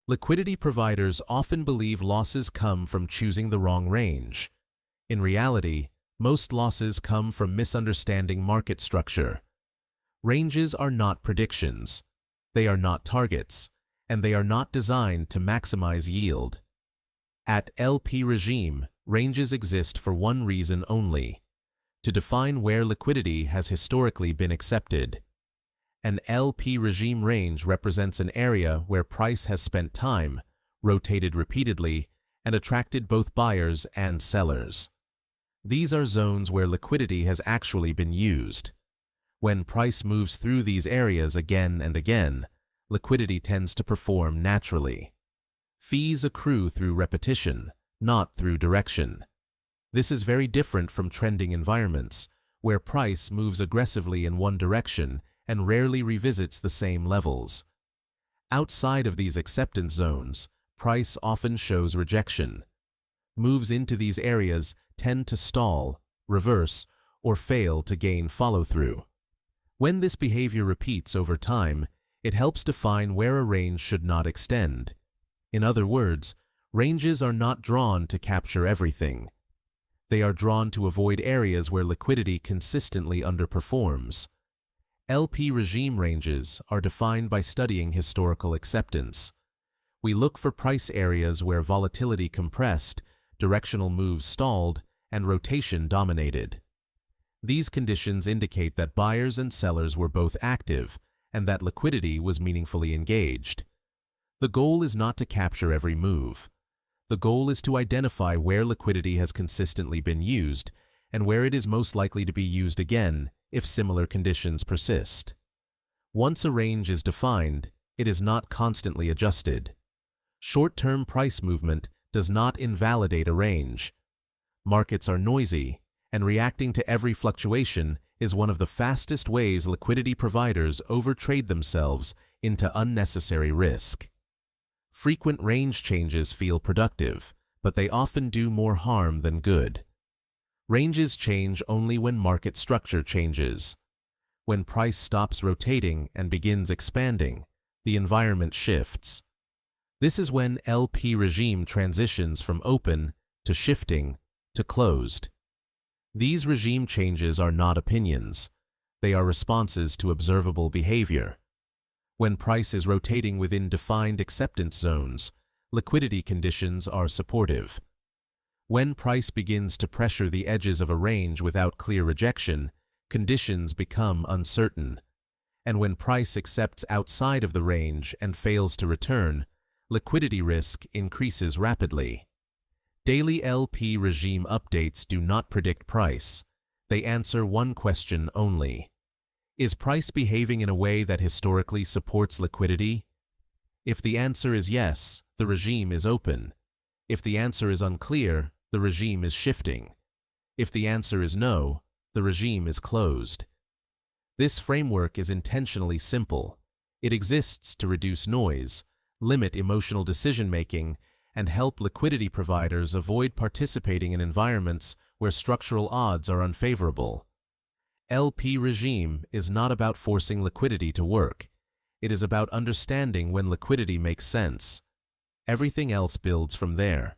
Liquidity providers often believe losses come from choosing the wrong range. In reality, most losses come from misunderstanding market structure. Ranges are not predictions. They are not targets, and they are not designed to maximize yield. At LP regime, ranges exist for one reason only: to define where liquidity has historically been accepted. An LP regime range represents an area where price has spent time, rotated repeatedly, and attracted both buyers and sellers. These are zones where liquidity has actually been used. When price moves through these areas again and again, liquidity tends to perform naturally. Fees accrue through repetition, not through direction. This is very different from trending environments, where price moves aggressively in one direction and rarely revisits the same levels. Outside of these acceptance zones, price often shows rejection. Moves into these areas tend to stall, reverse, or fail to gain follow-through. When this behavior repeats over time, it helps define where a range should not extend. In other words, ranges are not drawn to capture everything. They are drawn to avoid areas where liquidity consistently underperforms. LP regime ranges are defined by studying historical acceptance. We look for price areas where volatility compressed, directional moves stalled, and rotation dominated. These conditions indicate that buyers and sellers were both active and that liquidity was meaningfully engaged. The goal is not to capture every move. The goal is to identify where liquidity has consistently been used and where it is most likely to be used again if similar conditions persist. Once a range is defined, it is not constantly adjusted. Short-term price movement does not invalidate a range. Markets are noisy, and reacting to every fluctuation is one of the fastest ways liquidity providers overtrade themselves into unnecessary risk. Frequent range changes feel productive, but they often do more harm than good. Ranges change only when market structure changes. When price stops rotating and begins expanding, the environment shifts. This is when LP regime transitions from open to shifting to closed. These regime changes are not opinions. They are responses to observable behavior. When price is rotating within defined acceptance zones, liquidity conditions are supportive. When price begins to pressure the edges of a range without clear rejection, conditions become uncertain. And when price accepts outside of the range and fails to return, liquidity risk increases rapidly. Daily LP regime updates do not predict price. They answer one question only: is price behaving in a way that historically supports liquidity? If the answer is yes, the regime is open. If the answer is unclear, the regime is shifting. If the answer is no, the regime is closed. This framework is intentionally simple. It exists to reduce noise, limit emotional decision-making, and help liquidity providers avoid participating in environments where structural odds are unfavorable. LP regime is not about forcing liquidity to work. It is about understanding when liquidity makes sense. Everything else builds from there.